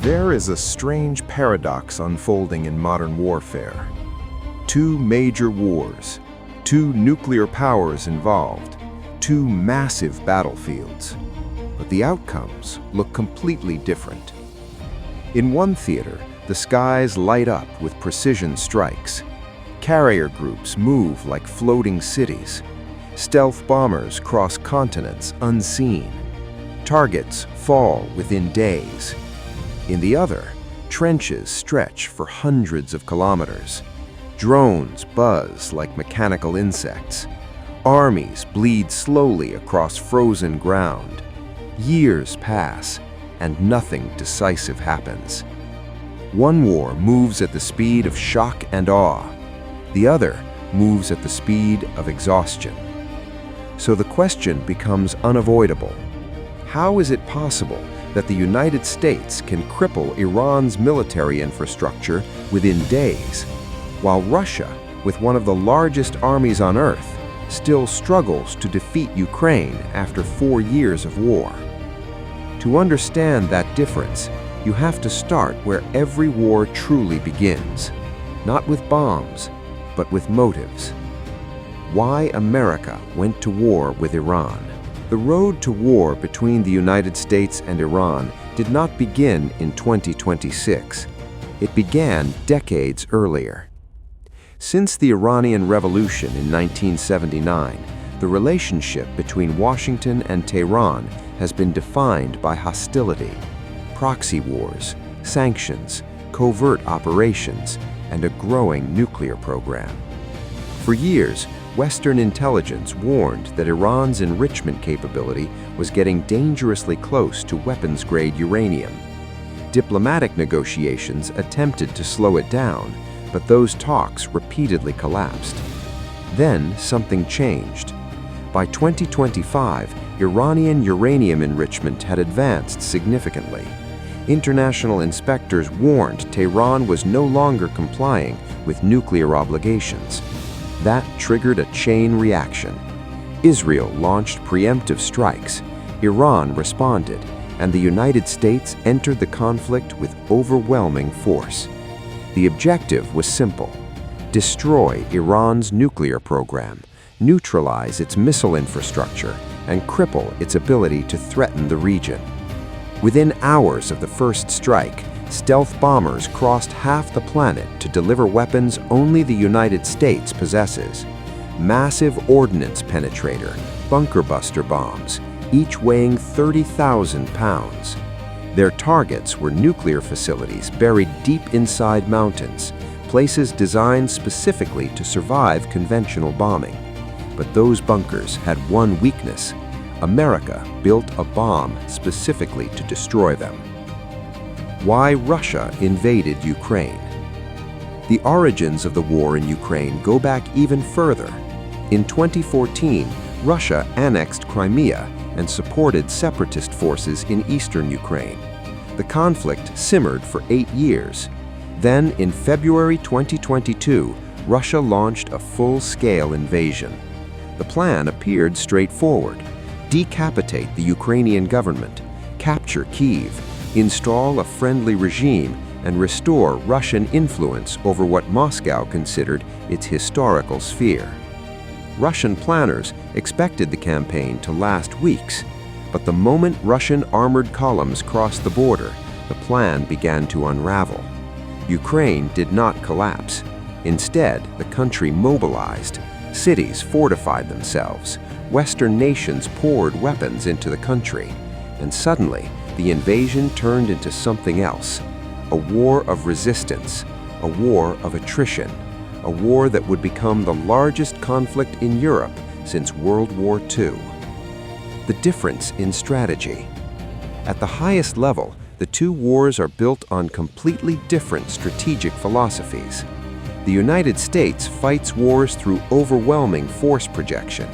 There is a strange paradox unfolding in modern warfare. Two major wars, two nuclear powers involved, two massive battlefields. But the outcomes look completely different. In one theater, the skies light up with precision strikes. Carrier groups move like floating cities. Stealth bombers cross continents unseen. Targets fall within days. In the other, trenches stretch for hundreds of kilometers. Drones buzz like mechanical insects. Armies bleed slowly across frozen ground. Years pass, and nothing decisive happens. One war moves at the speed of shock and awe. The other moves at the speed of exhaustion. So the question becomes unavoidable. How is it possible that the United States can cripple Iran's military infrastructure within days, while Russia, with one of the largest armies on Earth, still struggles to defeat Ukraine after 4 years of war? To understand that difference, you have to start where every war truly begins, not with bombs, but with motives. Why America went to war with Iran. The road to war between the United States and Iran did not begin in 2026. It began decades earlier. Since the Iranian Revolution in 1979, the relationship between Washington and Tehran has been defined by hostility, proxy wars, sanctions, covert operations, and a growing nuclear program. For years, Western intelligence warned that Iran's enrichment capability was getting dangerously close to weapons-grade uranium. Diplomatic negotiations attempted to slow it down, but those talks repeatedly collapsed. Then something changed. By 2025, Iranian uranium enrichment had advanced significantly. International inspectors warned Tehran was no longer complying with nuclear obligations. That triggered a chain reaction. Israel launched preemptive strikes, Iran responded, and the United States entered the conflict with overwhelming force. The objective was simple: destroy Iran's nuclear program, neutralize its missile infrastructure, and cripple its ability to threaten the region. Within hours of the first strike, stealth bombers crossed half the planet to deliver weapons only the United States possesses. Massive ordnance penetrator, bunker buster bombs, each weighing 30,000 pounds. Their targets were nuclear facilities buried deep inside mountains, places designed specifically to survive conventional bombing. But those bunkers had one weakness: America built a bomb specifically to destroy them. Why Russia invaded Ukraine. The origins of the war in Ukraine go back even further. In 2014, Russia annexed Crimea and supported separatist forces in eastern Ukraine. The conflict simmered for 8 years. Then, in February 2022, Russia launched a full-scale invasion. The plan appeared straightforward: decapitate the Ukrainian government, capture Kyiv, install a friendly regime, and restore Russian influence over what Moscow considered its historical sphere. Russian planners expected the campaign to last weeks, but the moment Russian armored columns crossed the border, the plan began to unravel. Ukraine did not collapse. Instead, the country mobilized. Cities fortified themselves. Western nations poured weapons into the country. And suddenly, the invasion turned into something else: a war of resistance, a war of attrition, a war that would become the largest conflict in Europe since World War II. The difference in strategy. At the highest level, the two wars are built on completely different strategic philosophies. The United States fights wars through overwhelming force projection.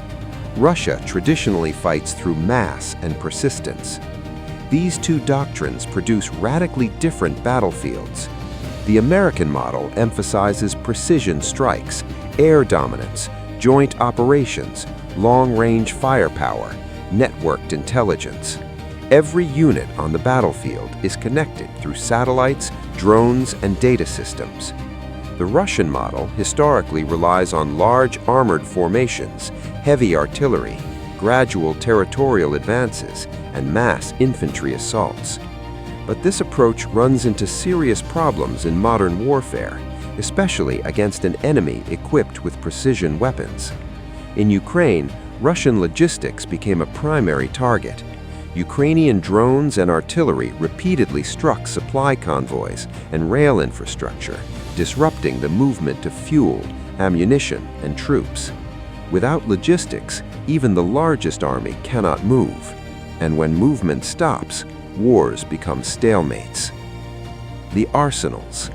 Russia traditionally fights through mass and persistence. These two doctrines produce radically different battlefields. The American model emphasizes precision strikes, air dominance, joint operations, long-range firepower, networked intelligence. Every unit on the battlefield is connected through satellites, drones, and data systems. The Russian model historically relies on large armored formations, heavy artillery, gradual territorial advances, and mass infantry assaults. But this approach runs into serious problems in modern warfare, especially against an enemy equipped with precision weapons. In Ukraine, Russian logistics became a primary target. Ukrainian drones and artillery repeatedly struck supply convoys and rail infrastructure, disrupting the movement of fuel, ammunition, and troops. Without logistics, even the largest army cannot move. And when movement stops, wars become stalemates. The arsenals.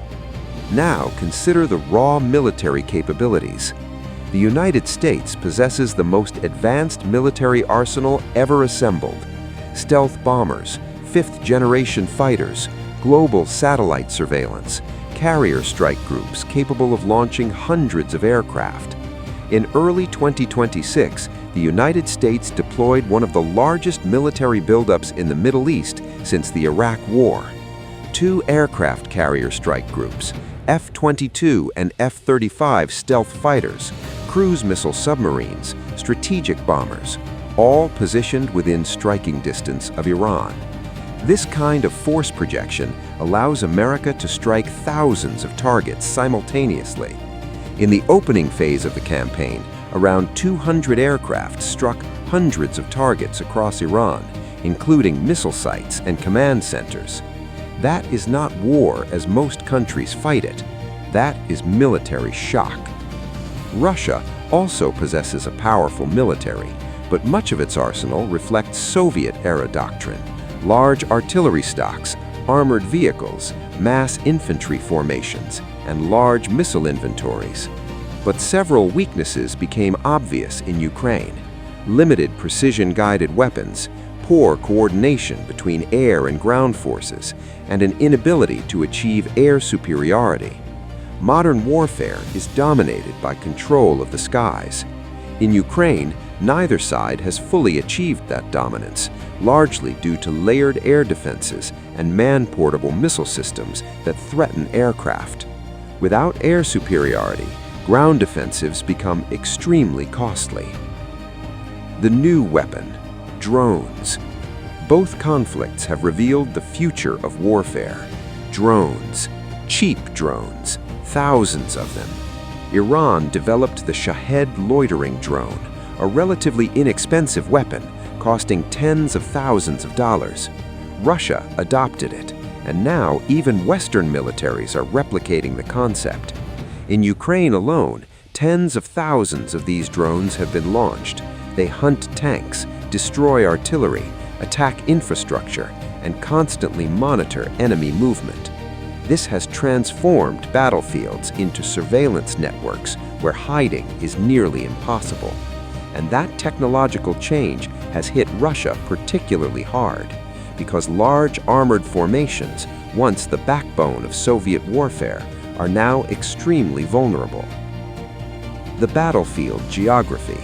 Now consider the raw military capabilities. The United States possesses the most advanced military arsenal ever assembled. Stealth bombers, fifth-generation fighters, global satellite surveillance, carrier strike groups capable of launching hundreds of aircraft. In early 2026, the United States deployed one of the largest military buildups in the Middle East since the Iraq War. 2 aircraft carrier strike groups, F-22 and F-35 stealth fighters, cruise missile submarines, strategic bombers, all positioned within striking distance of Iran. This kind of force projection allows America to strike thousands of targets simultaneously. In the opening phase of the campaign, around 200 aircraft struck hundreds of targets across Iran, including missile sites and command centers. That is not war as most countries fight it. That is military shock. Russia also possesses a powerful military, but much of its arsenal reflects Soviet-era doctrine: large artillery stocks, armored vehicles, mass infantry formations, and large missile inventories. But several weaknesses became obvious in Ukraine: limited precision-guided weapons, poor coordination between air and ground forces, and an inability to achieve air superiority. Modern warfare is dominated by control of the skies. In Ukraine, neither side has fully achieved that dominance, largely due to layered air defenses and man-portable missile systems that threaten aircraft. Without air superiority, ground defensives become extremely costly. The new weapon: drones. Both conflicts have revealed the future of warfare. Drones. Cheap drones. Thousands of them. Iran developed the Shahed loitering drone, a relatively inexpensive weapon costing tens of thousands of dollars. Russia adopted it, and now even Western militaries are replicating the concept. In Ukraine alone, tens of thousands of these drones have been launched. They hunt tanks, destroy artillery, attack infrastructure, and constantly monitor enemy movement. This has transformed battlefields into surveillance networks where hiding is nearly impossible. And that technological change has hit Russia particularly hard, because large armored formations, once the backbone of Soviet warfare, are now extremely vulnerable. The battlefield geography.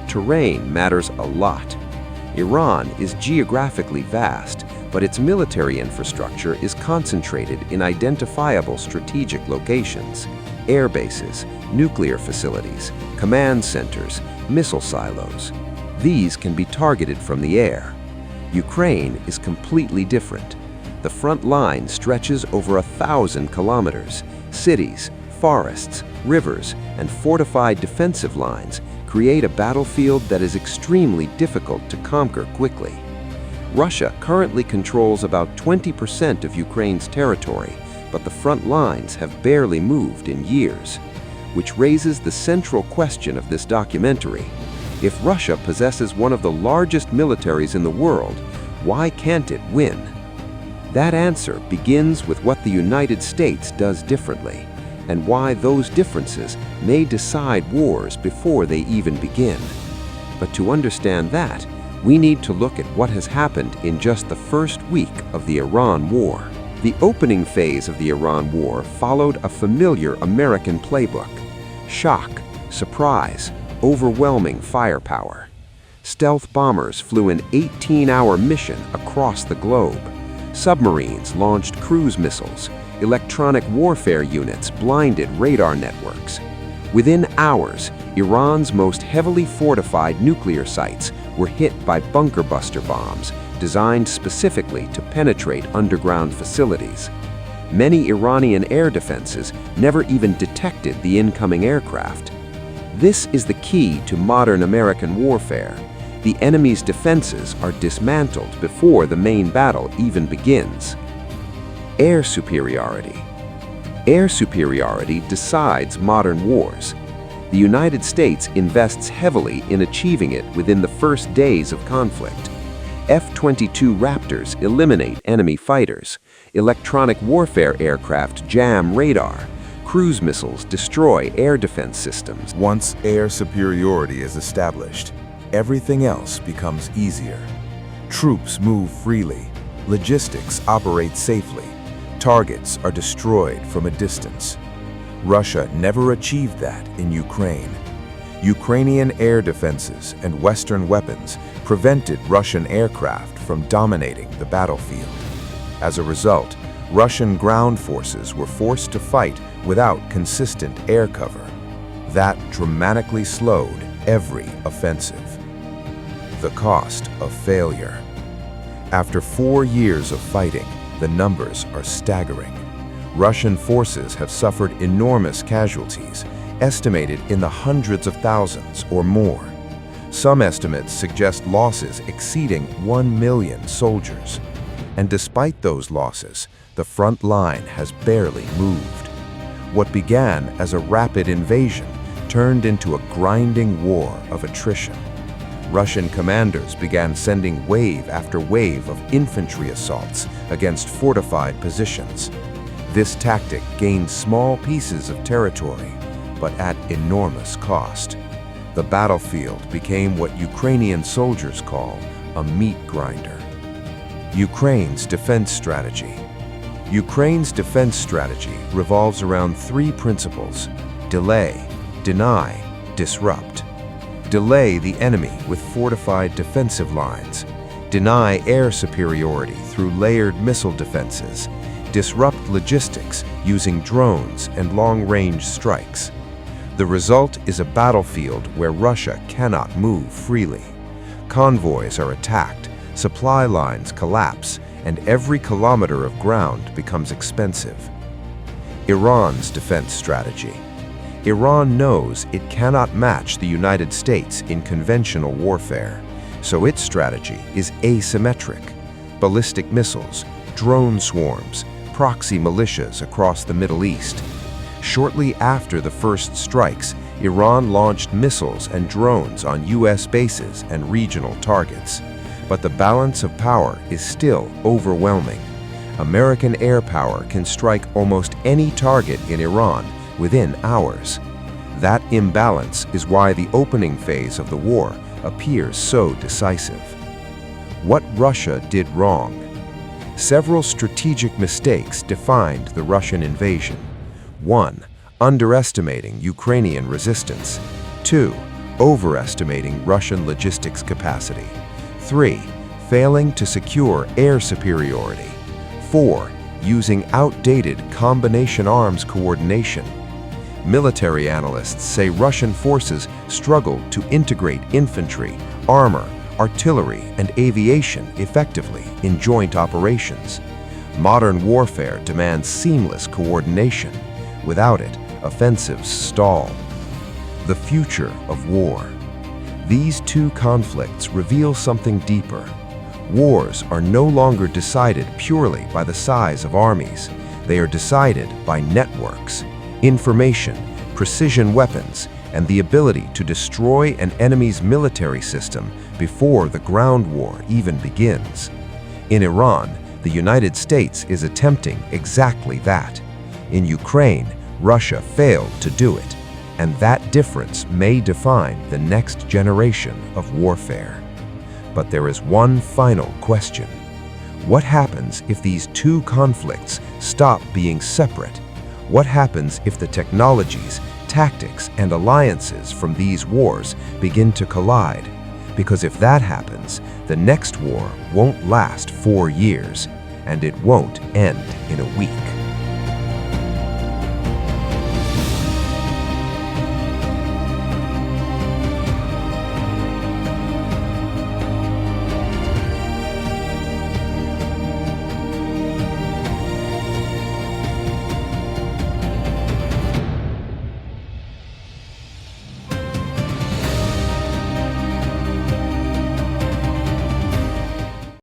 Terrain matters a lot. Iran is geographically vast, but its military infrastructure is concentrated in identifiable strategic locations: air bases, nuclear facilities, command centers, missile silos. These can be targeted from the air. Ukraine is completely different. The front line stretches over 1,000 kilometers. Cities, forests, rivers, and fortified defensive lines create a battlefield that is extremely difficult to conquer quickly. Russia currently controls about 20% of Ukraine's territory, but the front lines have barely moved in years, which raises the central question of this documentary. If Russia possesses one of the largest militaries in the world, why can't it win? That answer begins with what the United States does differently, and why those differences may decide wars before they even begin. But to understand that, we need to look at what has happened in just the first week of the Iran War. The opening phase of the Iran War followed a familiar American playbook: shock, surprise, overwhelming firepower. Stealth bombers flew an 18-hour mission across the globe. Submarines launched cruise missiles. Electronic warfare units blinded radar networks. Within hours, Iran's most heavily fortified nuclear sites were hit by bunker buster bombs designed specifically to penetrate underground facilities. Many Iranian air defenses never even detected the incoming aircraft. This is the key to modern American warfare. The enemy's defenses are dismantled before the main battle even begins. Air superiority. Air superiority decides modern wars. The United States invests heavily in achieving it within the first days of conflict. F-22 Raptors eliminate enemy fighters. Electronic warfare aircraft jam radar. Cruise missiles destroy air defense systems. Once air superiority is established, everything else becomes easier. Troops move freely. Logistics operate safely. Targets are destroyed from a distance. Russia never achieved that in Ukraine. Ukrainian air defenses and Western weapons prevented Russian aircraft from dominating the battlefield. As a result, Russian ground forces were forced to fight without consistent air cover. That dramatically slowed every offensive. The cost of failure. After 4 years of fighting, the numbers are staggering. Russian forces have suffered enormous casualties, estimated in the hundreds of thousands or more. Some estimates suggest losses exceeding 1 million soldiers. And despite those losses, the front line has barely moved. What began as a rapid invasion turned into a grinding war of attrition. Russian commanders began sending wave after wave of infantry assaults against fortified positions. This tactic gained small pieces of territory, but at enormous cost. The battlefield became what Ukrainian soldiers call a meat grinder. Ukraine's defense strategy. Ukraine's defense strategy revolves around 3 principles: delay, deny, disrupt. Delay the enemy with fortified defensive lines. Deny air superiority through layered missile defenses. Disrupt logistics using drones and long-range strikes. The result is a battlefield where Russia cannot move freely. Convoys are attacked, supply lines collapse, and every kilometer of ground becomes expensive. Iran's defense strategy. Iran knows it cannot match the United States in conventional warfare, so its strategy is asymmetric. Ballistic missiles, drone swarms, proxy militias across the Middle East. Shortly after the first strikes, Iran launched missiles and drones on U.S. bases and regional targets. But the balance of power is still overwhelming. American air power can strike almost any target in Iran within hours. That imbalance is why the opening phase of the war appears so decisive. What Russia did wrong. Several strategic mistakes defined the Russian invasion. 1. Underestimating Ukrainian resistance. 2. Overestimating Russian logistics capacity. 3. Failing to secure air superiority. 4. Using outdated combination arms coordination. Military analysts say Russian forces struggled to integrate infantry, armor, artillery, and aviation effectively in joint operations. Modern warfare demands seamless coordination. Without it, offensives stall. The future of war. These 2 conflicts reveal something deeper. Wars are no longer decided purely by the size of armies. They are decided by networks, information, precision weapons, and the ability to destroy an enemy's military system before the ground war even begins. In Iran, the United States is attempting exactly that. In Ukraine, Russia failed to do it, and that difference may define the next generation of warfare. But there is one final question. What happens if these 2 conflicts stop being separate? What happens if the technologies, tactics, and alliances from these wars begin to collide? Because if that happens, the next war won't last 4 years, and it won't end in a week.